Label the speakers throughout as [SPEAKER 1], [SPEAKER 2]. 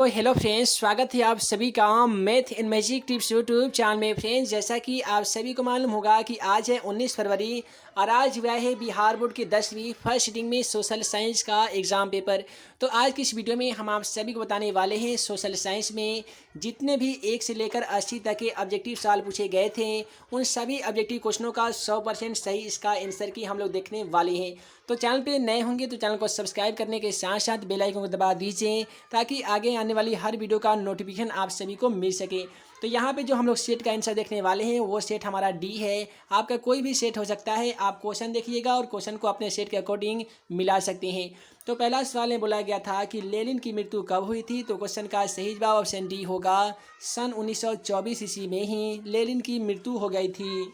[SPEAKER 1] तो hello friends, स्वागत है आप सभी का math and magic tips YouTube channel में। फ्रेंड्स, जैसा कि आप सभी को मालूम होगा कि आज है 19 फरवरी और आज हुआ है बिहार बोर्ड की 10वीं फर्स्ट सिटिंग में सोशल साइंस का एग्ज़ाम पेपर। तो आज की इस वीडियो में हम आप सभी को बताने वाले हैं सोशल साइंस में जितने भी 1 से लेकर 80 तक के ऑब्जेक्टिव सवाल पूछे गए थे उन सभी ऑब्जेक्टिव क्वेश्चनों का 100% सही इसका आंसर की हम लोग देखने वाले हैं। तो चैनल पे नए होंगे तो चैनल को सब्सक्राइब करने के साथ साथ बेल आइकन को दबा दीजिए ताकि आगे आने वाली हर वीडियो का नोटिफिकेशन आप सभी को मिल सके। तो यहाँ पे जो हम लोग सेट का आंसर देखने वाले हैं वो सेट हमारा डी है। आपका कोई भी सेट हो सकता है, आप क्वेश्चन देखिएगा और क्वेश्चन को अपने सेट के अकॉर्डिंग मिला सकते हैं। तो पहला सवाल में बोला गया था कि लेनिन की मृत्यु कब हुई थी, तो क्वेश्चन का सही जवाब ऑप्शन डी होगा। सन 1924 ईस्वी में ही लेनिन की मृत्यु हो गई थी।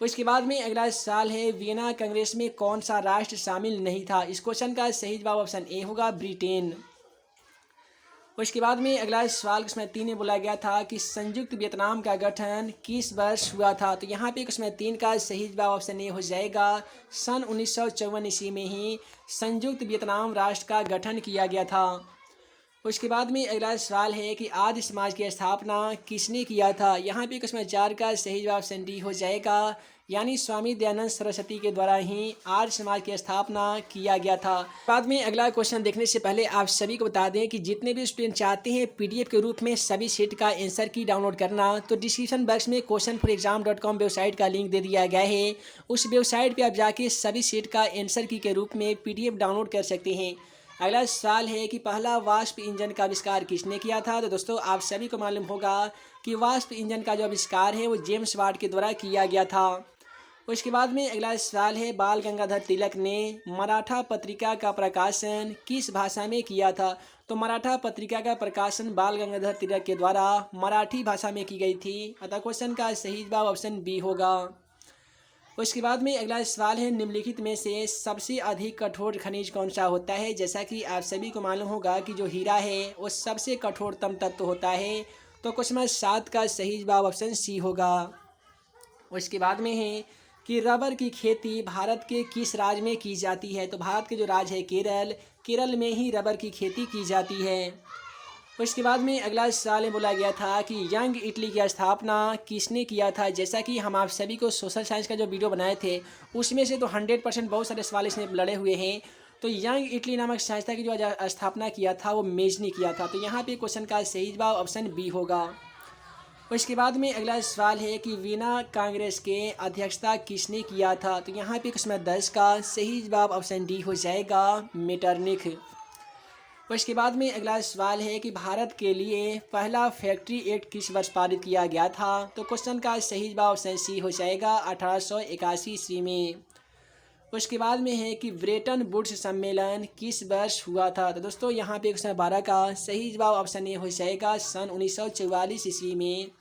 [SPEAKER 1] उसके बाद में अगला सवाल है वियना कांग्रेस में कौन सा राष्ट्र शामिल नहीं था। इस क्वेश्चन का सही जवाब ऑप्शन ए होगा, ब्रिटेन। उसके बाद में अगला सवाल इसमें 3 में बोला गया था कि संयुक्त वियतनाम का गठन किस वर्ष हुआ था। तो यहाँ पे इसमें 3 का सही जवाब ऑप्शन ए हो जाएगा। सन 1954 ईस्वी में ही संयुक्त वियतनाम राष्ट्र का गठन किया गया था। उसके बाद में अगला सवाल है कि आर्य समाज की स्थापना किसने किया था। यहाँ पे इसमें 4 का सही जवाब ऑप्शन डी हो जाएगा, यानी स्वामी दयानंद सरस्वती के द्वारा ही आर्य समाज की स्थापना किया गया था। बाद में अगला क्वेश्चन देखने से पहले आप सभी को बता दें कि जितने भी स्टूडेंट चाहते हैं पीडीएफ के रूप में सभी सेट का आंसर की डाउनलोड करना, तो डिस्क्रिप्शन बॉक्स में questionforexam.com वेबसाइट का लिंक दे दिया गया है। उस वेबसाइट पर आप जाके सभी सेट का आंसर की के रूप में पीडीएफ डाउनलोड कर सकते हैं। अगला सवाल है कि पहला वाष्प इंजन का आविष्कार किसने किया था। तो दोस्तों आप सभी को मालूम होगा कि वाष्प इंजन का जो आविष्कार है वो जेम्स वाट के द्वारा किया गया था। उसके बाद में अगला सवाल है बाल गंगाधर तिलक ने मराठा पत्रिका का प्रकाशन किस भाषा में किया था। तो मराठा पत्रिका का प्रकाशन बाल गंगाधर तिलक के द्वारा मराठी भाषा में की गई थी, अतः क्वेश्चन का सही जवाब ऑप्शन बी होगा। उसके बाद में अगला सवाल है निम्नलिखित में से सबसे अधिक कठोर खनिज कौन सा होता है। जैसा कि आप सभी को मालूम होगा कि जो हीरा है वो सबसे कठोरतम तत्व होता है, तो क्वेश्चन 7 का सही जवाब ऑप्शन सी होगा। उसके बाद में है कि रबर की खेती भारत के किस राज्य में की जाती है। तो भारत के जो राज्य है केरल में ही रबर की खेती की जाती है। उसके बाद में अगला सवाल में बोला गया था कि यंग इटली की स्थापना किसने किया था। जैसा कि हम आप सभी को सोशल साइंस का जो वीडियो बनाए थे उसमें से तो 100% बहुत सारे सवाल इसने लड़े हुए हैं। तो यंग इटली नामक संस्था की जो स्थापना किया था वो मेज ने किया था। तो यहाँ पे क्वेश्चन का सही जवाब ऑप्शन बी होगा। उसके बाद में अगला सवाल है कि वियना कांग्रेस के अध्यक्षता किसने किया था। तो यहाँ पे क्वेश्चन 10 का सही जवाब ऑप्शन डी हो जाएगा, मेटरनिख। उसके बाद में अगला सवाल है कि भारत के लिए पहला फैक्ट्री एक्ट किस वर्ष पारित किया गया था। तो क्वेश्चन का सही जवाब ऑप्शन सी हो जाएगा, 1881 ईस्वी में। उसके बाद में है कि ब्रेटन वुड्स सम्मेलन किस वर्ष हुआ था। तो दोस्तों यहाँ पे क्वेश्चन 12 का सही जवाब ऑप्शन ए हो जाएगा, सन 1944 ईस्वी में।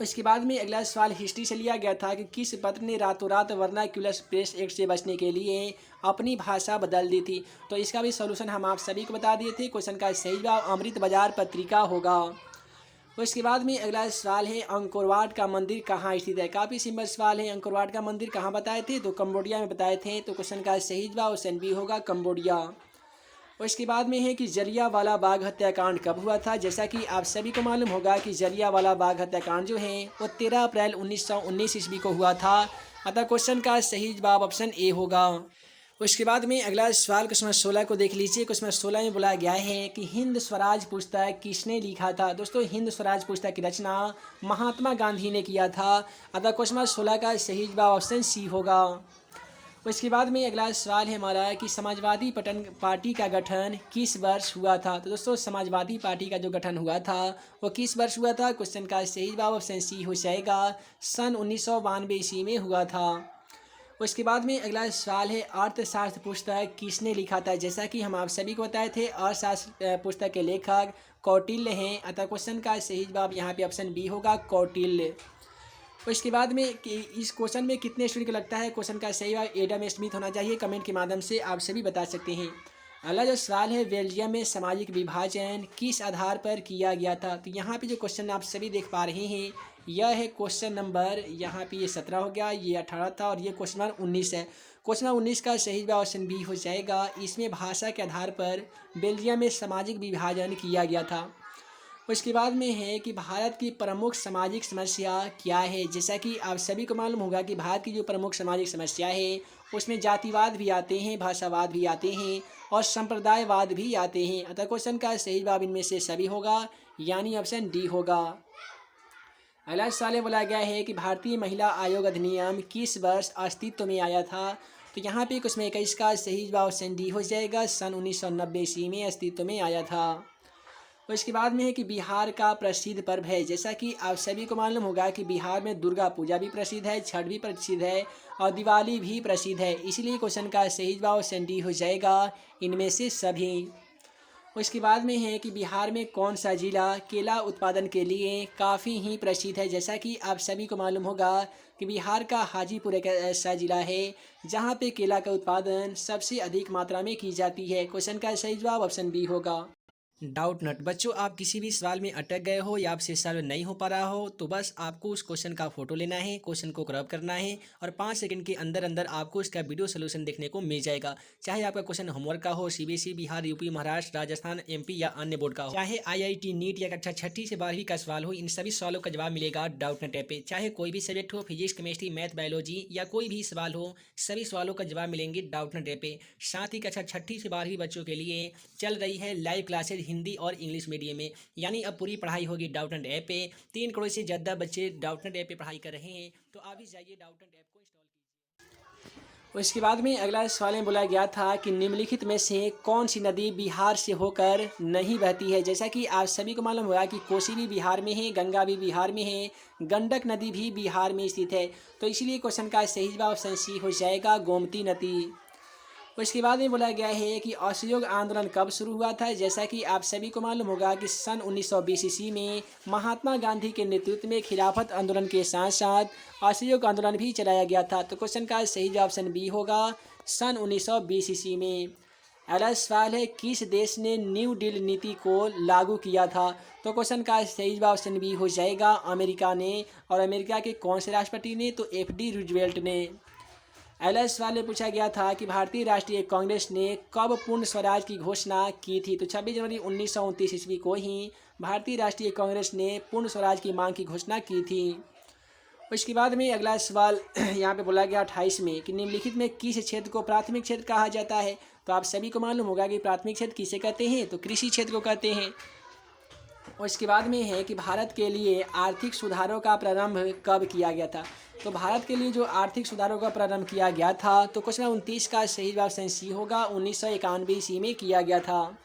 [SPEAKER 1] उसके बाद में अगला सवाल हिस्ट्री से लिया गया था कि किस पत्र ने रातों रात वर्नाक्यूलर प्रेस एक्ट से बचने के लिए अपनी भाषा बदल दी थी। तो इसका भी सॉल्यूशन हम आप सभी को बता दिए थे। क्वेश्चन का सही जवाब अमृत बाजार पत्रिका होगा। उसके बाद में अगला सवाल है अंकोर वाट का मंदिर कहाँ स्थित है। काफ़ी सिंपल सवाल है, अंकोर वाट का मंदिर कहाँ बताए थे, तो कंबोडिया में बताए थे। तो क्वेश्चन का सही जवाब ऑप्शन बी होगा, कंबोडिया। और इसके बाद में है कि जलियांवाला बाग हत्याकांड कब हुआ था। जैसा कि आप सभी को मालूम होगा कि जलियांवाला बाग हत्याकांड जो है वो 13 अप्रैल 1919 ईस्वी को हुआ था, अतः क्वेश्चन का सही जवाब ऑप्शन ए होगा। उसके बाद में अगला सवाल क्वेश्चन 16 को देख लीजिए। क्वेश्चन 16 में बोला गया है कि हिंद स्वराज पुस्तक किसने लिखा था। दोस्तों हिंद स्वराज पुस्तक की रचना महात्मा गांधी ने किया था, अतः क्वेश्चन 16 का सही जवाब ऑप्शन सी होगा। उसके बाद में अगला सवाल है हमारा कि समाजवादी पार्टी का गठन किस वर्ष हुआ था। तो दोस्तों समाजवादी पार्टी का जो गठन हुआ था वो किस वर्ष हुआ था। क्वेश्चन का सही जवाब ऑप्शन सी हो जाएगा, सन 1992 ईस्वी में हुआ था। उसके बाद में अगला सवाल है अर्थशास्त्र पुस्तक किसने लिखा था। जैसा कि हम आप सभी को बताए थे अर्थशास्त्र पुस्तक के लेखक कौटिल्य हैं, अतः क्वेश्चन का सही जवाब यहाँ पे ऑप्शन बी होगा, कौटिल्य। उसके बाद में कि इस क्वेश्चन में कितने स्टूडेंट को लगता है क्वेश्चन का सही जवाब एडम स्मिथ होना चाहिए, कमेंट के माध्यम से आप सभी बता सकते हैं। अगला जो सवाल है बेल्जियम में सामाजिक विभाजन किस आधार पर किया गया था। तो यहाँ पे जो क्वेश्चन आप सभी देख पा रहे हैं यह है क्वेश्चन नंबर, यहाँ पे ये 17 हो गया, ये 18 था और ये क्वेश्चन नंबर 19 है। क्वेश्चन नंबर 19 का सही जवाब ऑप्शन बी हो जाएगा। इसमें भाषा के आधार पर बेल्जियम में सामाजिक विभाजन किया गया था। उसके बाद में है कि भारत की प्रमुख सामाजिक समस्या क्या है। जैसा कि आप सभी को मालूम होगा कि भारत की जो प्रमुख सामाजिक समस्या है उसमें जातिवाद भी आते हैं, भाषावाद भी आते हैं और संप्रदायवाद भी आते हैं। अतः क्वेश्चन का सही जवाब इनमें से सभी होगा, यानी ऑप्शन डी होगा। अगला सवाल में बोला गया है कि भारतीय महिला आयोग अधिनियम किस वर्ष अस्तित्व में आया था। तो यहाँ पे क्वेश्चन 21 का सही जवाब ऑप्शन डी हो जाएगा। सन 1990 ईस्वी में अस्तित्व में आया था। और इसके बाद में है कि बिहार का प्रसिद्ध पर्व है। जैसा कि आप सभी को मालूम होगा कि बिहार में दुर्गा पूजा भी प्रसिद्ध है, छठ भी प्रसिद्ध है और दिवाली भी प्रसिद्ध है। इसलिए क्वेश्चन का सही जवाब ऑप्शन डी हो जाएगा, इनमें से सभी। उसके बाद में है कि बिहार में कौन सा जिला केला उत्पादन के लिए काफ़ी ही प्रसिद्ध है। जैसा कि आप सभी को मालूम होगा कि बिहार का हाजीपुर एक ऐसा जिला है जहां पे केला का उत्पादन सबसे अधिक मात्रा में की जाती है। क्वेश्चन का सही जवाब ऑप्शन बी होगा। डाउट नट बच्चों, आप किसी भी सवाल में अटक गए हो या आपसे सवाल नहीं हो पा रहा हो तो बस आपको उस क्वेश्चन का फोटो लेना है, क्वेश्चन को क्रॉप करना है और 5 सेकंड के अंदर अंदर आपको इसका वीडियो सोल्यूशन देखने को मिल जाएगा। चाहे आपका क्वेश्चन होमवर्क का हो, CBSE, Bihar, UP, Maharashtra, Rajasthan, MP या अन्य बोर्ड का हो, चाहे आईआईटी, नीट या कक्षा 6 से 12वीं का सवाल हो, इन सभी सवालों का जवाब मिलेगा डाउट नट ऐप पे। चाहे कोई भी सब्जेक्ट हो, फिजिक्स, केमिस्ट्री, मैथ, बायोलॉजी या कोई भी सवाल हो, सभी सवालों का जवाब मिलेंगे डाउट नट ऐप पे। साथ ही कक्षा 6 से 12वीं बच्चों के लिए चल रही है लाइव क्लासेज हिंदी और इंग्लिश मीडियम में, यानी अब पूरी पढ़ाई होगी डाउट नट ऐप पे। 3 करोड़ से ज़्यादा बच्चे डाउट नट ऐप पे पढ़ाई कर रहे हैं, तो आप भी जाइए डाउट नट ऐप को इंस्टॉल कीजिए। उसके बाद में अगला सवाल में बोला गया था कि निम्नलिखित में से कौन सी नदी बिहार से होकर नहीं बहती है। जैसा कि आप सभी को मालूम होगा कि कोसी भी बिहार में है, गंगा भी बिहार में है, गंडक नदी भी बिहार में स्थित है। तो इसीलिए क्वेश्चन का सही जवाब ऑप्शन सी हो जाएगा, गोमती नदी। उसके बाद में बोला गया है कि असहयोग आंदोलन कब शुरू हुआ था। जैसा कि आप सभी को मालूम होगा कि सन 1920 ईस्वी में महात्मा गांधी के नेतृत्व में खिलाफत आंदोलन के साथ साथ असहयोग आंदोलन भी चलाया गया था। तो क्वेश्चन का सही जवाब ऑप्शन बी होगा, सन 1920 ईस्वी में। अगला सवाल है किस देश ने न्यू डील नीति को लागू किया था। तो क्वेश्चन का सही जवाब ऑप्शन बी हो जाएगा, अमेरिका ने। और अमेरिका के कौन से राष्ट्रपति ने, तो एफडी रूजवेल्ट ने। अगला सवाल में पूछा गया था कि भारतीय राष्ट्रीय कांग्रेस ने कब पूर्ण स्वराज की घोषणा की थी। तो 26 जनवरी 1929 ईस्वी को ही भारतीय राष्ट्रीय कांग्रेस ने पूर्ण स्वराज की मांग की घोषणा की थी। उसके बाद में अगला सवाल यहाँ पे बोला गया 28 में कि निम्नलिखित में किस क्षेत्र को प्राथमिक क्षेत्र कहा जाता है। तो आप सभी को मालूम होगा कि प्राथमिक क्षेत्र किसे कहते हैं, तो कृषि क्षेत्र को कहते हैं। और इसके बाद में है कि भारत के लिए आर्थिक सुधारों का प्रारंभ कब किया गया था। तो भारत के लिए जो आर्थिक सुधारों का प्रारंभ किया गया था, तो क्वेश्चन 29 का सही जवाब सी होगा, 1991 ईस्वी में किया गया था।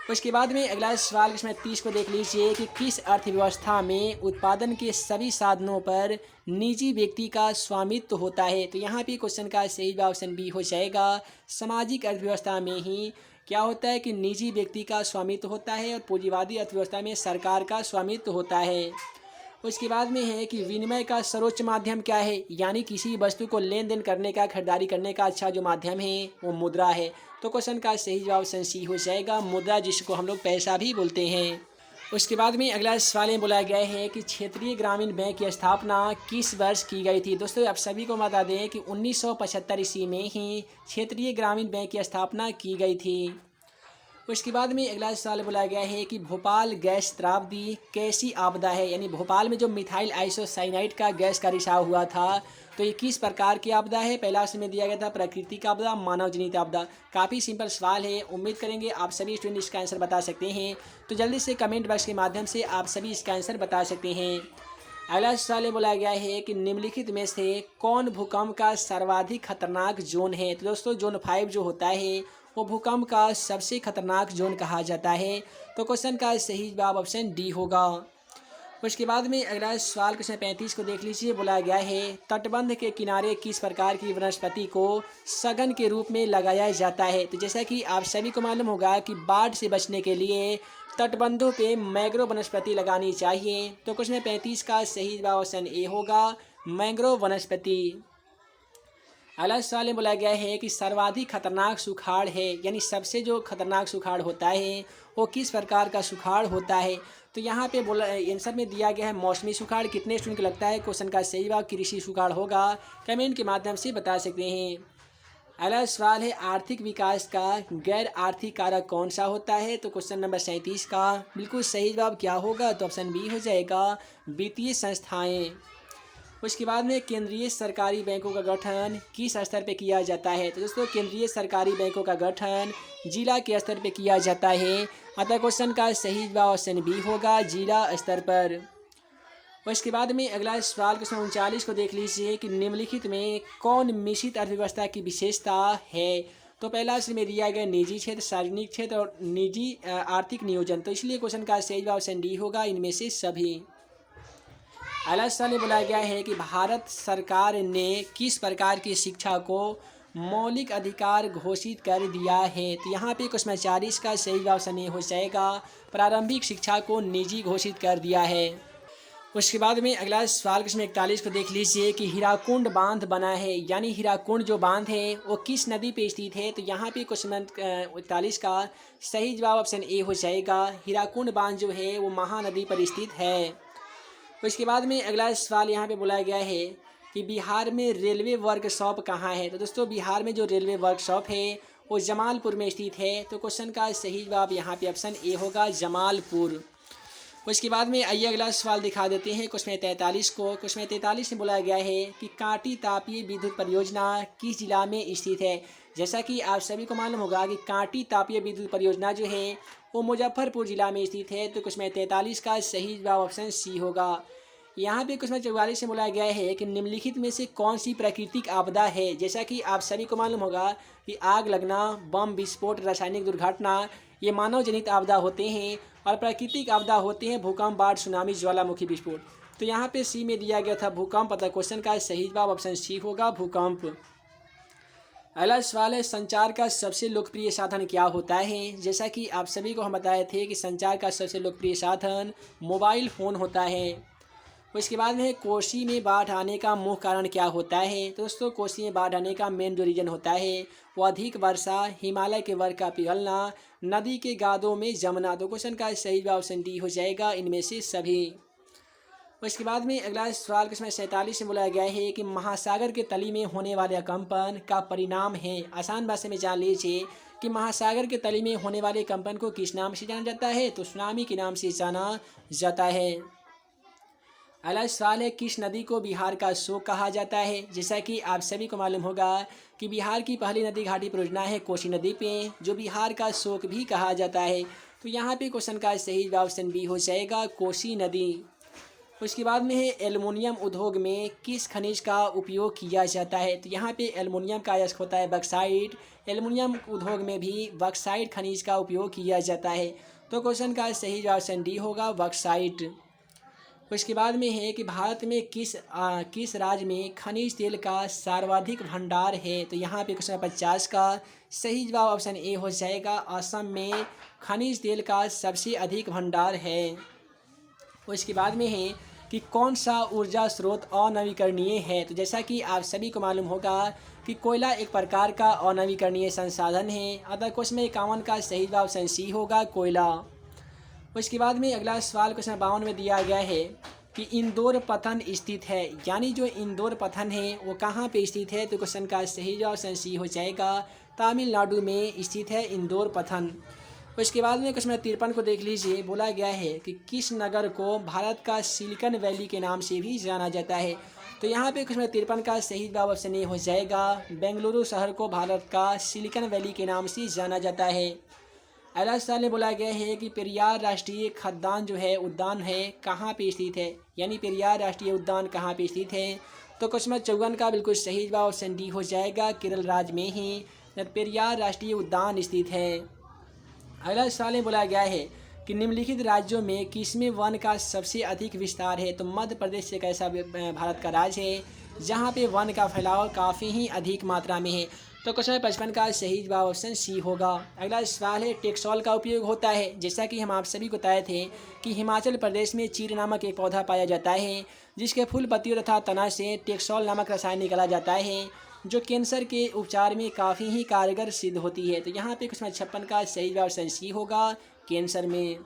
[SPEAKER 1] उसके बाद में अगला सवाल इसमें 30 को देख लीजिए कि किस अर्थव्यवस्था में उत्पादन के सभी साधनों पर निजी व्यक्ति का स्वामित्व होता है। तो यहाँ पे क्वेश्चन का सही जवाब ऑप्शन बी हो जाएगा, सामाजिक अर्थव्यवस्था में ही क्या होता है कि निजी व्यक्ति का स्वामित्व होता है और पूंजीवादी अर्थव्यवस्था में सरकार का स्वामित्व होता है। उसके बाद में है कि विनिमय का सर्वोच्च माध्यम क्या है, यानी किसी वस्तु को लेन देन करने का, खरीदारी करने का अच्छा जो माध्यम है वो मुद्रा है। तो क्वेश्चन का सही जवाब सी हो जाएगा, मुद्रा, जिसको हम लोग पैसा भी बोलते हैं। उसके बाद में अगला सवाल में बोला गया है कि क्षेत्रीय ग्रामीण बैंक की स्थापना किस वर्ष की गई थी। दोस्तों आप सभी को बता दें कि 1975 ईस्वी में ही क्षेत्रीय ग्रामीण बैंक की स्थापना की गई थी। उसके बाद में अगला सवाल बोला गया है कि भोपाल गैस शताब्दी कैसी आपदा है, यानी भोपाल में जो मिथाइल आइसोसाइनाइड का गैस का रिसाव हुआ था, तो ये किस प्रकार की आपदा है। पहला ऑप्शन में दिया गया था प्राकृतिक आपदा, मानव जनित आपदा। काफ़ी सिंपल सवाल है, उम्मीद करेंगे आप सभी स्टूडेंट इसका आंसर बता सकते हैं। तो जल्दी से कमेंट बॉक्स के माध्यम से आप सभी इसका आंसर बता सकते हैं। अगला सवाल बोला गया है कि निम्नलिखित में से कौन भूकंप का सर्वाधिक खतरनाक जोन है। तो दोस्तों जोन 5 जो होता है वो भूकंप का सबसे खतरनाक जोन कहा जाता है। तो क्वेश्चन का सही जवाब ऑप्शन डी होगा। उसके बाद में अगला सवाल क्वेश्चन 35 को देख लीजिए, बोला गया है तटबंध के किनारे किस प्रकार की वनस्पति को सघन के रूप में लगाया जाता है। तो जैसा कि आप सभी को मालूम होगा कि बाढ़ से बचने के लिए तटबंधों पे मैंग्रोव वनस्पति लगानी चाहिए। तो क्वेश्चन 35 का सही जवाब ऑप्शन ए होगा, मैंग्रोव वनस्पति। अगला सवाल में बोला गया है कि सर्वाधिक खतरनाक सुखाड़ है, यानी सबसे जो खतरनाक सुखाड़ होता है वो किस प्रकार का सुखाड़ होता है। तो यहाँ पे बोला आंसर में दिया गया है मौसमी सुखाड़। कितने स्टूडेंट को लगता है क्वेश्चन का सही जवाब कृषि सुखाड़ होगा, कमेंट के माध्यम से बता सकते हैं। अगला सवाल है आर्थिक विकास का गैर आर्थिक कारक कौन सा होता है? तो क्वेश्चन नंबर 37 का बिल्कुल सही जवाब क्या होगा? तो ऑप्शन बी हो जाएगा वित्तीय संस्थाएं। उसके बाद में केंद्रीय सरकारी बैंकों का गठन किस स्तर पे किया जाता है? तो दोस्तों केंद्रीय सरकारी बैंकों का गठन जिला के स्तर पे किया जाता है। अतः क्वेश्चन का सही जवाब ऑप्शन बी होगा जिला स्तर पर। उसके बाद में अगला सवाल क्वेश्चन 39 को देख लीजिए कि निम्नलिखित में कौन मिश्रित अर्थव्यवस्था की विशेषता है? तो पहला ऑप्शन में दिया गया निजी क्षेत्र, सार्वजनिक क्षेत्र और निजी आर्थिक नियोजन। तो इसलिए क्वेश्चन का सही जवाब ऑप्शन डी होगा इनमें से सभी। अगला सवाल में बोला गया है कि भारत सरकार ने किस प्रकार की शिक्षा को मौलिक अधिकार घोषित कर दिया है? तो यहाँ पे क्वेश्चन 40 का सही जवाब ऑप्शन ए हो जाएगा प्रारंभिक शिक्षा को निजी घोषित कर दिया है। उसके बाद में अगला सवाल क्वेश्चन 41 को देख लीजिए कि हीराकुंड बांध बना है, यानी हीराकुंड जो बांध है वो किस नदी पे स्थित है? तो यहाँ पे क्वेश्चन 41 का सही जवाब ऑप्शन ए हो जाएगा हीराकुंड बांध जो है वो महानदी पर स्थित है। उसके बाद में अगला सवाल यहाँ पे बोला गया है कि बिहार में रेलवे वर्कशॉप कहाँ है? तो दोस्तों बिहार में जो रेलवे वर्कशॉप है वो जमालपुर में स्थित है। तो क्वेश्चन का सही जवाब यहाँ पे ऑप्शन ए होगा जमालपुर। उसके बाद में आइए अगला सवाल दिखा देते हैं क्वेश्चन 43 को। क्वेश्चन 43 में बोला गया है कि कांटी तापीय विद्युत परियोजना किस जिला में स्थित है? जैसा कि आप सभी को मालूम होगा कि कांटी तापीय विद्युत परियोजना जो है वो मुजफ्फरपुर जिला में स्थित है। तो क्वेश्चन 43 का सही जवाब ऑप्शन सी होगा। यहाँ पे क्वेश्चन 44 में बोला गया है कि निम्नलिखित में से कौन सी प्राकृतिक आपदा है? जैसा कि आप सभी को मालूम होगा कि आग लगना, बम विस्फोट, रासायनिक दुर्घटना ये मानव जनित आपदा होते हैं और प्राकृतिक आपदा होते हैं भूकंप, बाढ़, सुनामी, ज्वालामुखी विस्फोट। तो यहाँ पे सी में दिया गया था भूकंप। अतः क्वेश्चन का सही जवाब ऑप्शन सी होगा भूकंप। अगला सवाल है संचार का सबसे लोकप्रिय साधन क्या होता है? जैसा कि आप सभी को हम बताए थे कि संचार का सबसे लोकप्रिय साधन मोबाइल फ़ोन होता है। उसके बाद में कोसी में बाढ़ आने का मुख्य कारण क्या होता है? तो दोस्तों कोसी में बाढ़ आने का मेन जो रीजन होता है वो अधिक वर्षा, हिमालय के बर्फ का पिघलना, नदी के गादों में जमना। तो क्वेश्चन का सही जवाब ऑप्शन डी हो जाएगा इनमें से सभी। उसके बाद में अगला सवाल क्वेश्चन 47 में बोला गया है कि महासागर के तली में होने वाले कंपन का परिणाम है। आसान भाषा में जान लीजिए कि महासागर के तली में होने वाले कंपन को किस नाम से जाना जाता है? तो सुनामी के नाम से जाना जाता है। अगला सवाल है किस नदी को बिहार का शोक कहा जाता है? जैसा कि आप सभी को मालूम होगा कि बिहार की पहली नदी घाटी परियोजना है कोसी नदी पे, जो बिहार का शोक भी कहा जाता है। तो यहाँ पे क्वेश्चन का सही जवाब ऑप्शन बी हो जाएगा कोसी नदी। उसके बाद में है एल्युमिनियम उद्योग में किस खनिज का उपयोग किया जाता है? तो यहाँ पे एल्युमिनियम का अयस्क होता है बक्साइट। एल्युमिनियम उद्योग में भी बक्साइट खनिज का उपयोग किया जाता है। तो क्वेश्चन का सही जवाब ऑप्शन डी होगा बक्साइट। उसके बाद में है कि भारत में किस राज्य में खनिज तेल का सर्वाधिक भंडार है? तो यहाँ पे क्वेश्चन 50 का सही जवाब ऑप्शन ए हो जाएगा असम में खनिज तेल का सबसे अधिक भंडार है। उसके बाद में है कि कौन सा ऊर्जा स्रोत अनवीकरणीय है? तो जैसा कि आप सभी को मालूम होगा कि कोयला एक प्रकार का अनवीकरणीय संसाधन है। अतः क्वेश्चन 51 का सही जवाब ऑप्शन सी होगा कोयला। उसके बाद में अगला सवाल क्वेश्चन 52 में दिया गया है कि इंदौर पत्थन स्थित है, यानी जो इंदौर पत्थन है वो कहाँ पे स्थित है? तो क्वेश्चन का सही जवाब ऑप्शन सी हो जाएगा तमिलनाडु में स्थित है इंदौर पत्थन। उसके बाद में क्वेश्चन 53 को देख लीजिए। बोला गया है कि किस नगर को भारत का सिलिकॉन वैली के नाम से भी जाना जाता है? तो यहाँ पे क्वेश्चन 53 का सही जवाब ऑप्शन ए हो जाएगा बेंगलुरु शहर को भारत का सिलिकॉन वैली के नाम से जाना जाता है। अगला सवाल में बोला गया है कि पेरियार राष्ट्रीय खाद्यान्न जो है उद्यान है कहाँ पे स्थित है, यानी पेरियार राष्ट्रीय उद्यान कहाँ पे स्थित है? तो क्वेश्चन 54 का बिल्कुल सही जवाब ऑप्शन डी हो जाएगा केरल राज्य में ही पेरियार राष्ट्रीय उद्यान स्थित है। अगला सवाल में बोला गया है कि निम्नलिखित राज्यों में किसमें वन का सबसे अधिक विस्तार है? तो मध्य प्रदेश एक ऐसा भारत का राज्य है जहाँ पे वन का फैलाव काफ़ी ही अधिक मात्रा में है। तो क्वेश्चन 55 का सही जवाब ऑप्शन सी होगा। अगला सवाल है टेक्सॉल का उपयोग होता है। जैसा कि हम आप सभी को बताए थे कि हिमाचल प्रदेश में चीर नामक एक पौधा पाया जाता है जिसके फूल, पत्तियों तथा तना से टेक्सॉल नामक रसायन निकाला जाता है जो कैंसर के उपचार में काफ़ी ही कारगर सिद्ध होती है। तो यहाँ पे क्वेश्चन 56 का सही जवाब ऑप्शन सी होगा कैंसर में।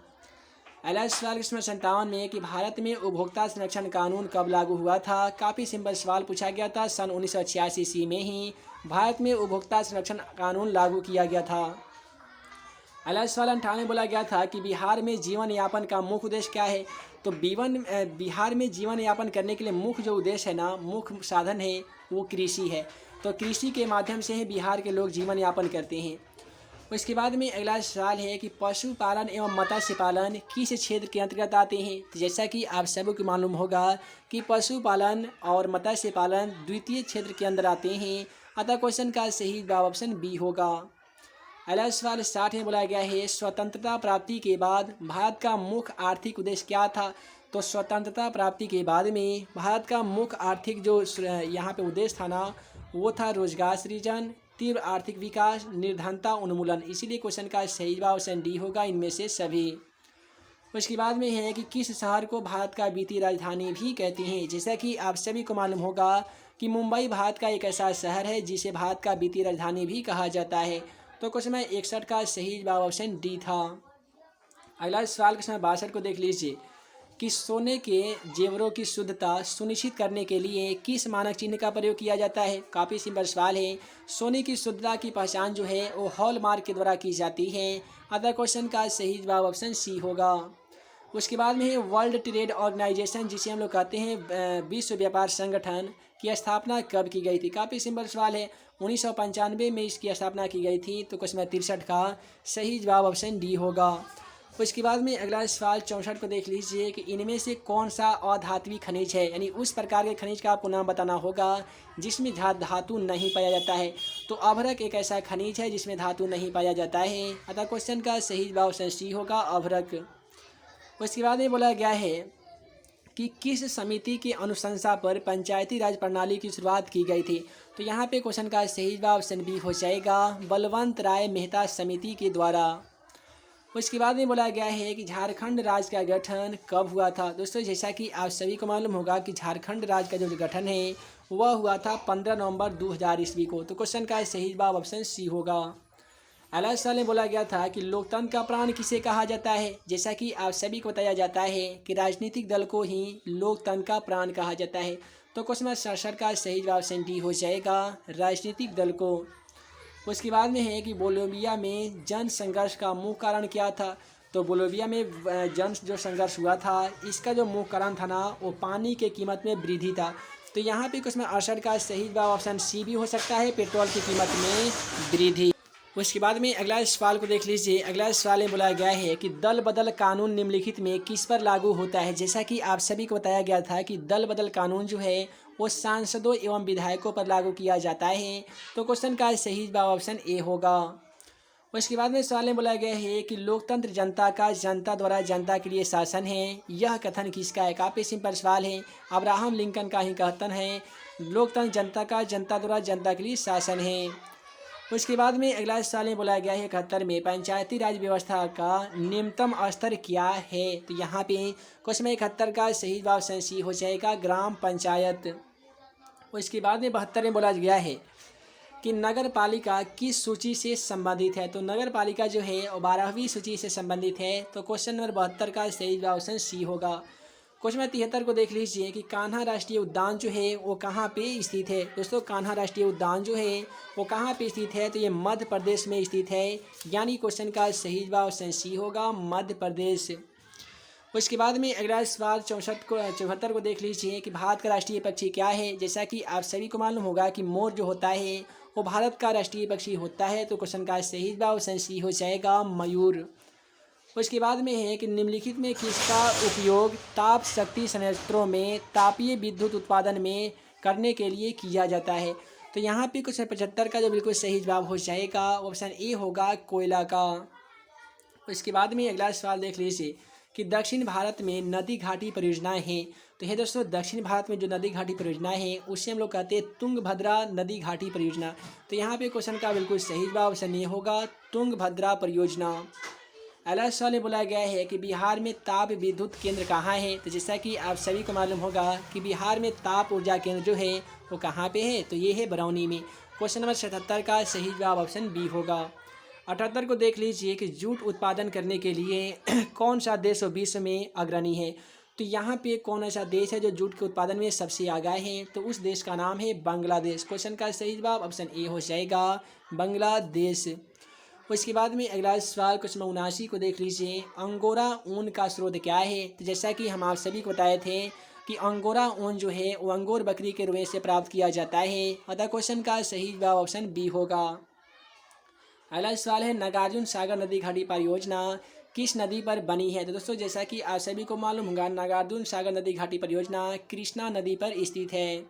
[SPEAKER 1] अगला सवाल क्वेश्चन 57 में कि भारत में उपभोक्ता संरक्षण कानून कब लागू हुआ था। काफ़ी सिंपल सवाल पूछा गया था, सन 1986 ईस्वी में ही भारत में उपभोक्ता संरक्षण कानून लागू किया गया था। अगला सवाल 58 में बोला गया था कि बिहार में जीवन यापन का मुख्य उद्देश्य क्या है। तो बिहार में जीवन यापन करने के लिए मुख्य जो उद्देश्य है ना, मुख्य साधन है वो कृषि है। तो कृषि के माध्यम से ही बिहार के लोग जीवन यापन करते हैं। उसके बाद में अगला सवाल है कि पशुपालन एवं मत्स्य पालन किस क्षेत्र के अंतर्गत आते हैं। तो जैसा कि आप सबको को मालूम होगा कि पशुपालन और मत्स्य पालन द्वितीय क्षेत्र के अंदर आते हैं, अतः क्वेश्चन का सही जवाब ऑप्शन बी होगा। अगला सवाल 60 में बोला गया है स्वतंत्रता प्राप्ति के बाद भारत का मुख्य आर्थिक उद्देश्य क्या था। तो स्वतंत्रता प्राप्ति के बाद में भारत का मुख्य आर्थिक जो यहाँ पे उद्देश्य था ना, वो था रोजगार सृजन, तीव्र आर्थिक विकास, निर्धनता उन्मूलन। इसीलिए क्वेश्चन का सही जवाब ऑप्शन डी होगा, इनमें से सभी। उसके बाद में है कि किस शहर को भारत का वित्तीय राजधानी भी कहते हैं। जैसा कि आप सभी को मालूम होगा कि मुंबई भारत का एक ऐसा शहर है जिसे भारत का वित्तीय राजधानी भी कहा जाता है। तो क्वेश्चन में 61 का सही जवाब ऑप्शन डी था। अगला सवाल क्वेश्चन 62 को देख लीजिए कि सोने के जेवरों की शुद्धता सुनिश्चित करने के लिए किस मानक चिन्ह का प्रयोग किया जाता है। काफ़ी सिंपल सवाल है। सोने की शुद्धता की पहचान जो है वो हॉलमार्क के द्वारा की जाती है, अतः क्वेश्चन का सही जवाब ऑप्शन सी होगा। उसके बाद में है वर्ल्ड ट्रेड ऑर्गेनाइजेशन, जिसे हम लोग कहते हैं विश्व व्यापार संगठन, की स्थापना कब की गई थी। काफ़ी सिंपल सवाल है। 1995 में इसकी स्थापना की गई थी। तो क्वेश्चन 63 का सही जवाब ऑप्शन डी होगा। उसके बाद में अगला सवाल 64 को देख लीजिए कि इनमें से कौन सा अधात्वी खनिज है, यानी उस प्रकार के खनिज का आपको नाम बताना होगा जिसमें धातु नहीं पाया जाता है। तो अभ्रक एक ऐसा खनिज है जिसमें धातु नहीं पाया जाता है, अतः क्वेश्चन का सही जवाब ऑप्शन सी होगा, अभ्रक। उसके बाद में बोला गया है कि किस समिति की अनुशंसा पर पंचायती राज प्रणाली की शुरुआत की गई थी। तो यहाँ पे क्वेश्चन का सही जवाब ऑप्शन बी हो जाएगा, बलवंत राय मेहता समिति के द्वारा। उसके बाद में बोला गया है कि झारखंड राज्य का गठन कब हुआ था। दोस्तों जैसा कि आप सभी को मालूम होगा कि झारखंड राज्य का जो गठन है वह हुआ था 15 नवंबर 2000 ईस्वी को। तो क्वेश्चन का सही जवाब ऑप्शन सी होगा। अगला सवाल में बोला गया था कि लोकतंत्र का प्राण किसे कहा जाता है। जैसा कि आप सभी को बताया जाता है कि राजनीतिक दल को ही लोकतंत्र का प्राण कहा जाता है। तो क्वेश्चन 67 का सही जवाब ऑप्शन डी हो जाएगा, राजनीतिक दल को। उसके बाद में है कि बोलिविया में जन संघर्ष का मुख्य कारण क्या था। तो बोलिविया में जो संघर्ष हुआ था इसका जो मुख्य कारण था ना, वो पानी के कीमत में वृद्धि था। तो यहाँ पे क्वेश्चन 68 का सही जवाब ऑप्शन सी भी हो सकता है, पेट्रोल की कीमत में वृद्धि। उसके बाद में अगला सवाल को देख लीजिए। अगला सवाल में बोला गया है कि दल बदल कानून निम्नलिखित में किस पर लागू होता है। जैसा कि आप सभी को बताया गया था कि दल बदल कानून जो है वो सांसदों एवं विधायकों पर लागू किया जाता है। तो क्वेश्चन का सही जवाब ऑप्शन ए होगा। उसके बाद में सवाल में बोला गया है कि लोकतंत्र जनता का जनता द्वारा जनता के लिए शासन है, यह कथन किसका है। काफ़ी सिंपल सवाल है, अब्राहम लिंकन का ही कथन है, लोकतंत्र जनता का जनता द्वारा जनता के लिए शासन है। उसके बाद में अगला सवाल में बोला गया है 71 में पंचायती राज व्यवस्था का निम्नतम स्तर क्या है। तो यहाँ पे क्वेश्चन 71 का सही जवाब ऑप्शन सी हो जाएगा, ग्राम पंचायत। उसके बाद में 72 में बोला गया है कि नगर पालिका किस सूची से संबंधित है। तो नगर पालिका जो है वो 12वीं सूची से संबंधित है। तो क्वेश्चन नंबर 72 का सही जवाब ऑप्शन सी होगा। क्वेश्चन 73 को देख लीजिए कि कान्हा राष्ट्रीय उद्यान जो है वो कहाँ पे स्थित है। दोस्तों कान्हा राष्ट्रीय उद्यान जो है वो कहाँ पे स्थित है, तो ये मध्य प्रदेश में स्थित है, यानी क्वेश्चन का सही जवाब ऑप्शन सी होगा, मध्य प्रदेश। उसके बाद में अगला सवाल 74 को देख लीजिए कि भारत का राष्ट्रीय पक्षी क्या है। जैसा कि आप सभी को मालूम होगा कि मोर जो होता है वो भारत का राष्ट्रीय पक्षी होता है। तो क्वेश्चन का सही जवाब ऑप्शन सी हो जाएगा, मयूर। उसके बाद में है कि निम्नलिखित में किसका उपयोग ताप शक्ति संयंत्रों में तापीय विद्युत उत्पादन में करने के लिए किया जाता है। तो यहाँ पे क्वेश्चन 75 का जो बिल्कुल सही जवाब हो जाएगा ऑप्शन ए होगा, कोयला का। उसके बाद में अगला सवाल देख लीजिए कि दक्षिण भारत में नदी घाटी परियोजनाएं हैं। तो ये दोस्तों दक्षिण भारत में जो नदी घाटी परियोजनाएं हैं उससे हम लोग कहते हैं तुंगभद्रा नदी घाटी परियोजना। तो यहाँ पे क्वेश्चन का बिल्कुल सही जवाब ऑप्शन ए होगा, तुंगभद्रा परियोजना। अगला सवाल में बोला गया है कि बिहार में ताप विद्युत केंद्र कहाँ है। तो जैसा कि आप सभी को मालूम होगा कि बिहार में ताप ऊर्जा केंद्र जो है वो कहाँ पे है, तो ये है बरौनी में। क्वेश्चन नंबर 77 का सही जवाब ऑप्शन बी होगा। 78 को देख लीजिए कि जूट उत्पादन करने के लिए कौन सा देश विश्व में अग्रणी है। तो यहाँ पे कौन ऐसा देश है जो जूट के उत्पादन में सबसे आगे है, तो उस देश का नाम है बांग्लादेश। क्वेश्चन का सही जवाब ऑप्शन ए हो जाएगा, बांग्लादेश। उसके बाद में अगला सवाल क्वेश्चन 79 को देख लीजिए, अंगोरा ऊन का स्रोत क्या है। तो जैसा कि हम आप सभी को बताए थे कि अंगोरा ऊन जो है वो अंगोर बकरी के रोए से प्राप्त किया जाता है। अतः क्वेश्चन का सही जवाब ऑप्शन बी होगा। अगला सवाल है, नागार्जुन सागर नदी घाटी परियोजना किस नदी पर बनी है। तो दोस्तों जैसा कि आप सभी को मालूम होगा, नागार्जुन सागर नदी घाटी परियोजना कृष्णा नदी पर स्थित है।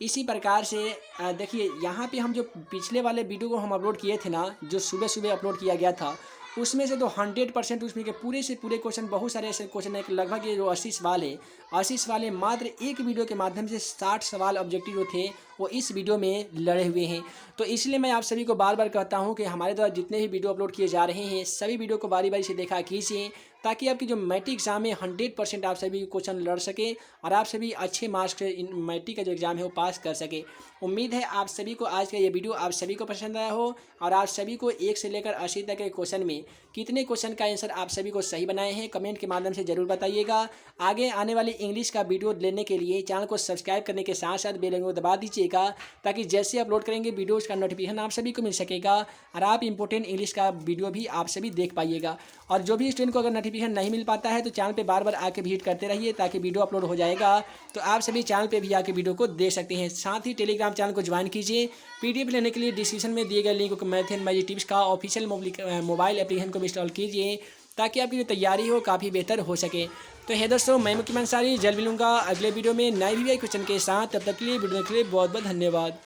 [SPEAKER 1] इसी प्रकार से देखिए यहाँ पे हम जो पिछले वाले वीडियो को हम अपलोड किए थे ना, जो सुबह सुबह अपलोड किया गया था, उसमें से तो 100% उसमें के पूरे से पूरे क्वेश्चन, बहुत सारे ऐसे क्वेश्चन है, लगभग ये जो 80 सवाल है, 80 सवाल है, मात्र एक वीडियो के माध्यम से 60 सवाल ऑब्जेक्टिव जो थे वो इस वीडियो में लड़े हुए हैं। तो इसलिए मैं आप सभी को बार बार कहता हूं कि हमारे द्वारा जितने भी वीडियो अपलोड किए जा रहे हैं सभी वीडियो को बारी बारी से देखा कीजिए, ताकि आपकी जो मैट्रिक एग्जाम है 100% आप सभी क्वेश्चन लड़ सके और आप सभी अच्छे मार्क्स से मैट्रिक का जो एग्ज़ाम है वो पास कर सके। उम्मीद है आप सभी को आज का ये वीडियो आप सभी को पसंद आया हो और आप सभी को 1 से लेकर 80 तक के क्वेश्चन में कितने क्वेश्चन का आंसर आप सभी को सही बनाए हैं कमेंट के माध्यम से जरूर बताइएगा। आगे आने वाली इंग्लिश का वीडियो लेने के लिए चैनल को सब्सक्राइब करने के साथ साथ बेल आइकन को दबा दीजिएगा, ताकि जैसे अपलोड करेंगे वीडियोज़ का नोटिफिकेशन आप सभी को मिल सकेगा और आप इंपॉर्टेंट इंग्लिश का वीडियो भी आप सभी देख पाइएगा। और जो भी स्टूडेंट को अगर नोटिफिकेशन नहीं मिल पाता है तो चैनल पे बार बार आके विजिट करते रहिए, ताकि वीडियो अपलोड हो जाएगा तो आप सभी चैनल पे भी आके वीडियो को देख सकते हैं। साथ ही टेलीग्राम चैनल को ज्वाइन कीजिए। पीडीएफ लेने के लिए डिस्क्रिप्शन में दिए गए लिंक को मैथ एंड मैजिक टिप्स का ऑफिशियल मोबाइल एप्लीकेशन को इंस्टॉल कीजिए, ताकि आपकी जो तैयारी हो काफ़ी बेहतर हो सके। तो है दोस्तों, मैं मुकीम अंसारी जल्द मिलूंगा अगले वीडियो में नए भी क्वेश्चन के साथ। तब तक के लिए वीडियो के लिए बहुत बहुत धन्यवाद।